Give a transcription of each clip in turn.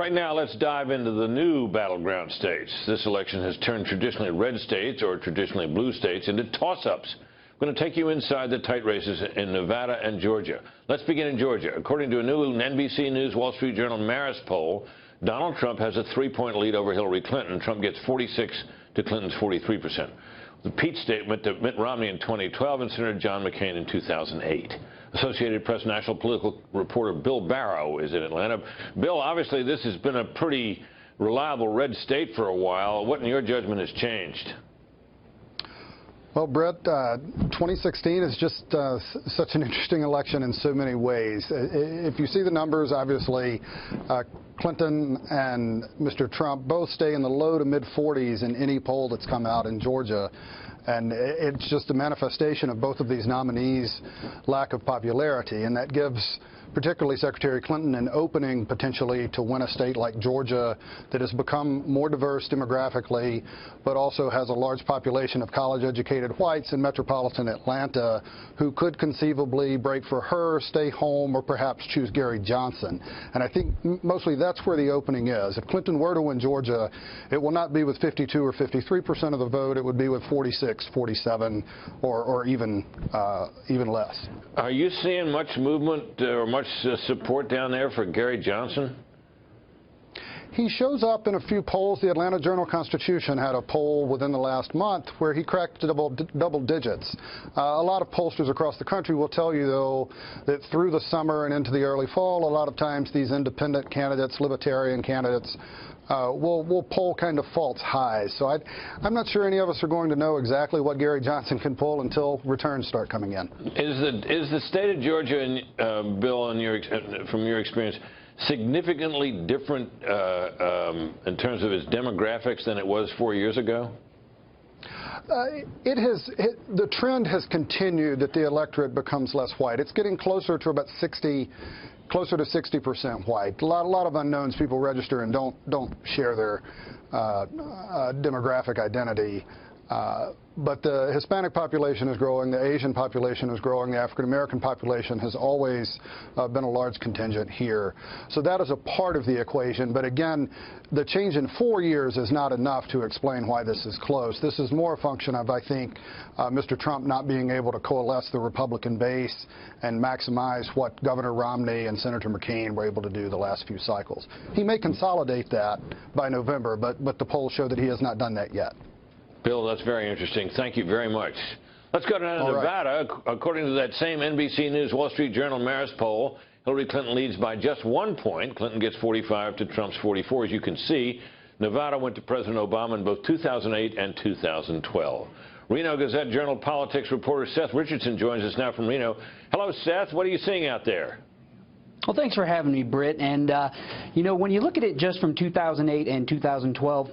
Right now, let's dive into the new battleground states. This election has turned traditionally red states or traditionally blue states into toss-ups. I'm going to take you inside the tight races in Nevada and Georgia. Let's begin in Georgia. According to a new NBC News Wall Street Journal Marist poll, Donald Trump has a 3-point lead over Hillary Clinton. Trump gets 46 to Clinton's 43%. The Pete State went to Mitt Romney in 2012 and Senator John McCain in 2008. Associated Press national political reporter Bill Barrow is in Atlanta. Bill, obviously this has been a pretty reliable red state for a while. What, in your judgment, has changed? Well, Brett, 2016 is just such an interesting election in so many ways. If you see the numbers, obviously, Clinton and Mr. Trump both stay in the low to mid-40s in any poll that's come out in Georgia. And it's just a manifestation of both of these nominees' lack of popularity, and that gives particularly Secretary Clinton an opening potentially to win a state like Georgia that has become more diverse demographically, but also has a large population of college-educated whites in metropolitan Atlanta who could conceivably break for her, stay home, or perhaps choose Gary Johnson. And I think mostly that's where the opening is. If Clinton were to win Georgia, it will not be with 52 or 53% of the vote. It would be with 46, 47, or even less. Are you seeing much movement or much support down there for Gary Johnson? He shows up in a few polls. The Atlanta Journal-Constitution had a poll within the last month where he cracked double digits. A lot of pollsters across the country will tell you, though, that through the summer and into the early fall, a lot of times these independent candidates, libertarian candidates, will poll kind of false highs. So I'm not sure any of us are going to know exactly what Gary Johnson can pull until returns start coming in. Is the state of Georgia, Bill, from your experience, significantly different in terms of its demographics than it was 4 years ago? The trend has continued that the electorate becomes less white. It's getting closer to about 60% white. A lot of unknowns. People register and don't share their demographic identity. But the Hispanic population is growing, the Asian population is growing, the African American population has always been a large contingent here. So that is a part of the equation. But again, the change in 4 years is not enough to explain why this is close. This is more a function of, I think, Mr. Trump not being able to coalesce the Republican base and maximize what Governor Romney and Senator McCain were able to do the last few cycles. He may consolidate that by November, but the polls show that he has not done that yet. Bill, that's very interesting. Thank you very much. Let's go to Nevada. Right. According to that same NBC News Wall Street Journal Marist poll, Hillary Clinton leads by just 1 point. Clinton gets 45 to Trump's 44. As you can see, Nevada went to President Obama in both 2008 and 2012. Reno Gazette-Journal politics reporter Seth Richardson joins us now from Reno. Hello, Seth. What are you seeing out there? Well, thanks for having me, Britt. And, you know, when you look at it just from 2008 and 2012,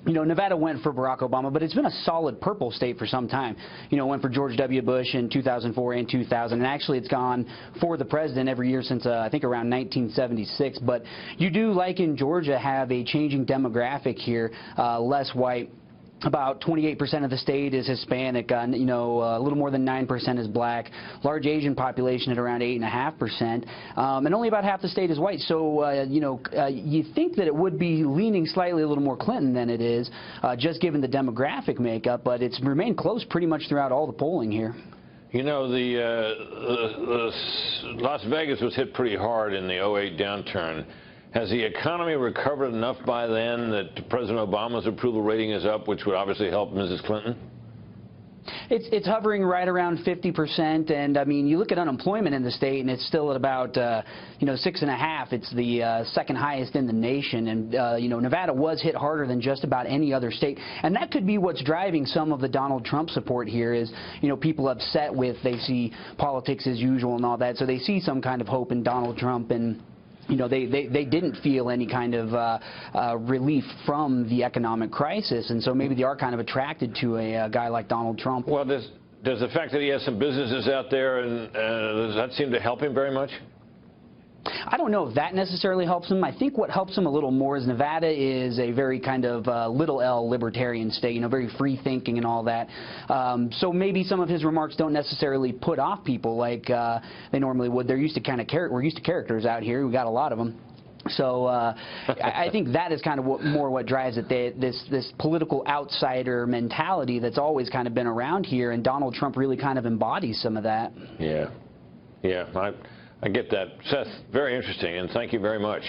you know, Nevada went for Barack Obama, but it's been a solid purple state for some time. You know, it went for George W. Bush in 2004 and 2000, and actually it's gone for the president every year since, I think, around 1976. But you do, like in Georgia, have a changing demographic here, less white. About 28% of the state is Hispanic, you know, a little more than 9% is black, large Asian population at around 8.5%, and only about half the state is white. So, you know, you think that it would be leaning slightly a little more Clinton than it is, just given the demographic makeup, but it's remained close pretty much throughout all the polling here. You know, the Las Vegas was hit pretty hard in the 2008 downturn. Has the economy recovered enough by then that President Obama's approval rating is up, which would obviously help Mrs. Clinton? It's hovering right around 50%, and I mean, you look at unemployment in the state, and it's still at about you know, 6.5. It's the second highest in the nation, and you know, Nevada was hit harder than just about any other state, and that could be what's driving some of the Donald Trump support here. Is, you know, people upset with, they see politics as usual and all that, so they see some kind of hope in Donald Trump. And you know, they didn't feel any kind of relief from the economic crisis, and so maybe they are kind of attracted to a guy like Donald Trump. Well, does the fact that he has some businesses out there, and does that seem to help him very much? I don't know if that necessarily helps him. I think what helps him a little more is Nevada is a very kind of little L libertarian state, you know, very free thinking and all that. So maybe some of his remarks don't necessarily put off people like they normally would. We're used to characters out here. We got a lot of them. So I think that is kind of what drives it. This political outsider mentality that's always kind of been around here, and Donald Trump really kind of embodies some of that. Yeah, I get that. Seth, very interesting, and thank you very much.